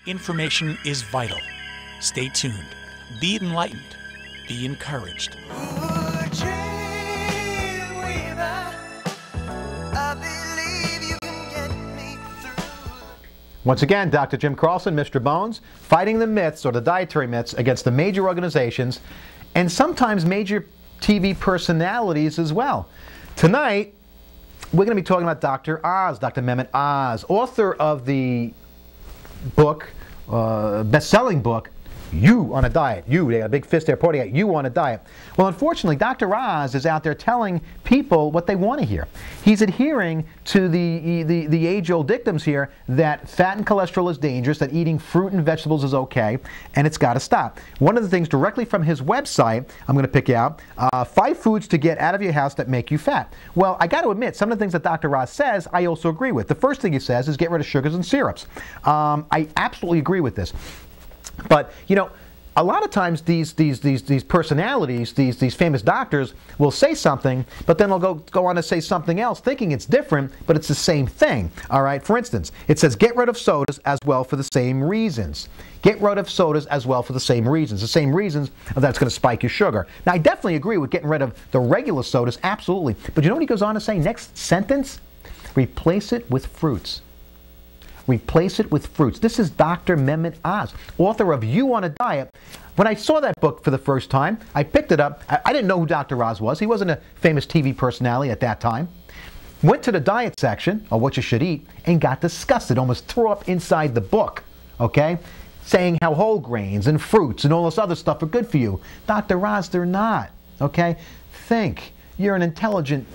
Information is vital. Stay tuned. Be enlightened. Be encouraged. Once again, Dr. Jim Carlson, Mr. Bones, fighting the myths or the dietary myths against the major organizations and sometimes major TV personalities as well. Tonight, we're going to be talking about Dr. Oz, Dr. Mehmet Oz, author of the book, best-selling book, You on a Diet. You, they got a big fist there pointing at You on a Diet. Well, unfortunately, Dr. Oz is out there telling people what they want to hear. He's adhering to the age-old dictums here that fat and cholesterol is dangerous, that eating fruit and vegetables is okay, and it's got to stop. One of the things directly from his website, I'm going to pick out, 5 foods to get out of your house that make you fat. Well, I got to admit, some of the things that Dr. Oz says, I also agree with. The first thing he says is get rid of sugars and syrups. I absolutely agree with this. But, you know, a lot of times these personalities, these famous doctors will say something, but then they'll go on to say something else, thinking it's different, but it's the same thing. All right, for instance, it says get rid of sodas as well for the same reasons. Get rid of sodas as well for the same reasons. The same reasons that's going to spike your sugar. Now, I definitely agree with getting rid of the regular sodas, absolutely. But you know what he goes on to say? Next sentence, replace it with fruits. Replace it with fruits. This is Dr. Mehmet Oz, author of You on a Diet. When I saw that book for the first time, I picked it up. I didn't know who Dr. Oz was. He wasn't a famous TV personality at that time. Went to the diet section, of what you should eat, and got disgusted, almost threw up inside the book, okay? Saying how whole grains and fruits and all this other stuff are good for you. Dr. Oz, they're not, okay? Think. You're an intelligent,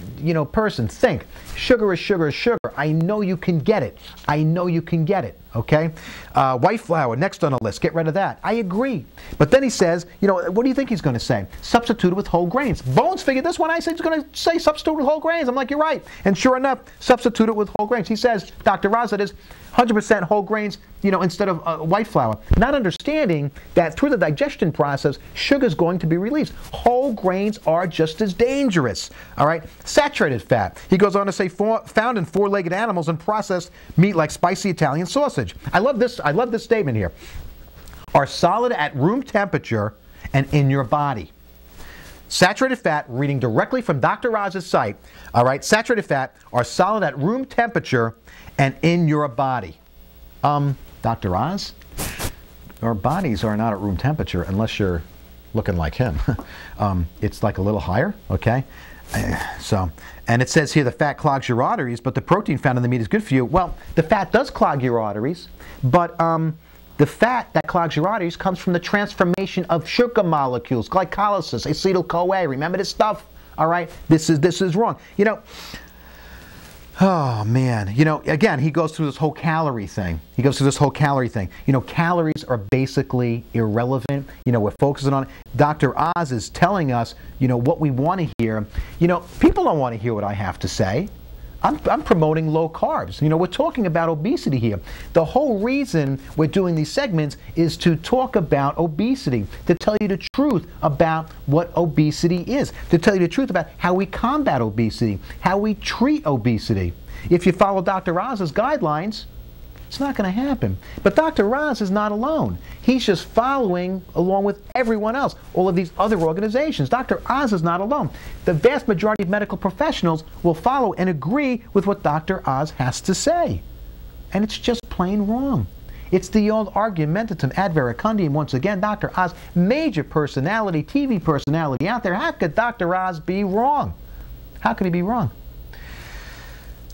person. Think. Sugar is sugar is sugar. I know you can get it. I know you can get it, okay? White flour, next on the list. Get rid of that. I agree. But then he says, what do you think he's going to say? Substitute it with whole grains. Bones figured this one. I said he's going to say substitute with whole grains. I'm like, you're right. And sure enough, substitute it with whole grains. He says, Dr. Oz, that is 100% whole grains, instead of white flour. Not understanding that through the digestion process, sugar is going to be released. Whole grains are just as dangerous. All right? Saturated fat. He goes on to say found in 4-legged animals and processed meat like spicy Italian sausage. I love this statement here. Are solid at room temperature and in your body. Saturated fat, reading directly from Dr. Oz's site, all right, saturated fat are solid at room temperature and in your body. Dr. Oz, our bodies are not at room temperature unless you're looking like him. It's like a little higher, okay? And it says here the fat clogs your arteries, but the protein found in the meat is good for you. Well, the fat does clog your arteries, but the fat that clogs your arteries comes from the transformation of sugar molecules, glycolysis, acetyl-CoA. Remember this stuff? All right? This is wrong. Oh, man. Again, he goes through this whole calorie thing. Calories are basically irrelevant. We're focusing on it. Dr. Oz is telling us, what we want to hear. People don't want to hear what I have to say. I'm promoting low carbs. We're talking about obesity here. The whole reason we're doing these segments is to talk about obesity, to tell you the truth about what obesity is, to tell you the truth about how we combat obesity, how we treat obesity. If you follow Dr. Oz's guidelines, it's not going to happen. But Dr. Oz is not alone. He's just following along with everyone else, all of these other organizations. Dr. Oz is not alone. The vast majority of medical professionals will follow and agree with what Dr. Oz has to say. And it's just plain wrong. It's the old argumentatum ad verecundium. Once again, Dr. Oz, major personality, TV personality out there. How could Dr. Oz be wrong? How could he be wrong?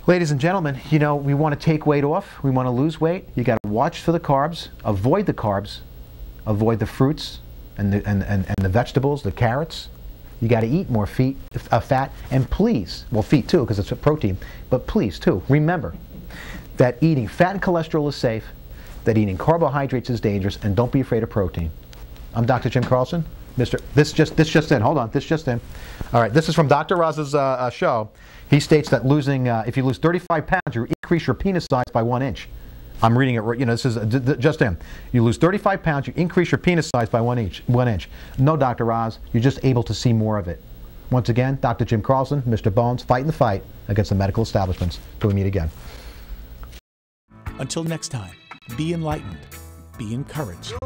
Ladies and gentlemen, we want to take weight off. We want to lose weight. You got to watch for the carbs. Avoid the carbs. Avoid the fruits and the vegetables, the carrots. You got to eat more fat. And please, well, feet too, because it's a protein. But please, too, remember that eating fat and cholesterol is safe. That eating carbohydrates is dangerous. And don't be afraid of protein. I'm Dr. Jim Carlson. This just in. Hold on. This just in. All right. This is from Dr. Oz's show. He states that if you lose 35 pounds, you increase your penis size by 1 inch. I'm reading it. This is just in. You lose 35 pounds, you increase your penis size by 1 inch. No, Dr. Oz. You're just able to see more of it. Once again, Dr. Jim Carlson, Mr. Bones, fighting the fight against the medical establishments. Till we meet again. Until next time, be enlightened, be encouraged.